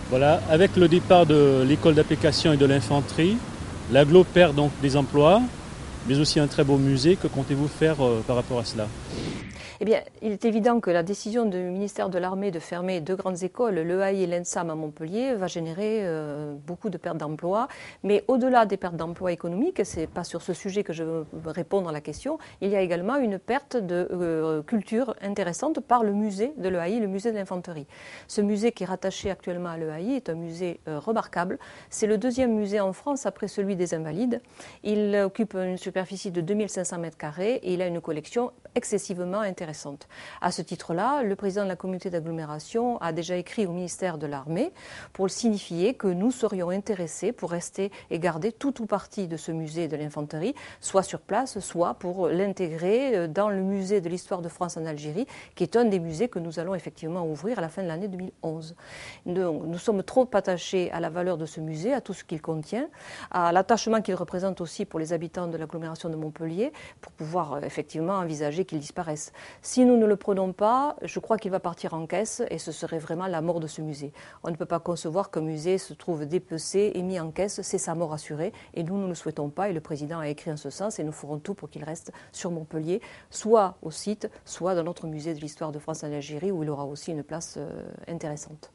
Voilà, avec le départ de l'école d'application et de l'infanterie, l'aglo perd donc des emplois, mais aussi un très beau musée. Que comptez-vous faire par rapport à cela? Eh bien, il est évident que la décision du ministère de l'Armée de fermer deux grandes écoles, l'EAI et l'ENSAM à Montpellier, va générer beaucoup de pertes d'emplois. Mais au-delà des pertes d'emplois économiques, ce n'est pas sur ce sujet que je veux répondre à la question, il y a également une perte de culture intéressante par le musée de l'EAI, le musée de l'infanterie. Ce musée qui est rattaché actuellement à l'EAI est un musée remarquable. C'est le deuxième musée en France après celui des Invalides. Il occupe une superficie de 2500 mètres carrés et il a une collection excessivement intéressante. À ce titre-là, le président de la communauté d'agglomération a déjà écrit au ministère de l'Armée pour signifier que nous serions intéressés pour rester et garder tout ou partie de ce musée de l'infanterie, soit sur place, soit pour l'intégrer dans le musée de l'histoire de France en Algérie, qui est un des musées que nous allons effectivement ouvrir à la fin de l'année 2011. Nous sommes trop attachés à la valeur de ce musée, à tout ce qu'il contient, à l'attachement qu'il représente aussi pour les habitants de l'agglomération de Montpellier, pour pouvoir effectivement envisager qu'il disparaisse. Si nous ne le prenons pas, je crois qu'il va partir en caisse et ce serait vraiment la mort de ce musée. On ne peut pas concevoir qu'un musée se trouve dépecé et mis en caisse, c'est sa mort assurée et nous ne le souhaitons pas et le président a écrit en ce sens et nous ferons tout pour qu'il reste sur Montpellier, soit au site, soit dans notre musée de l'histoire de France en Algérie où il aura aussi une place intéressante.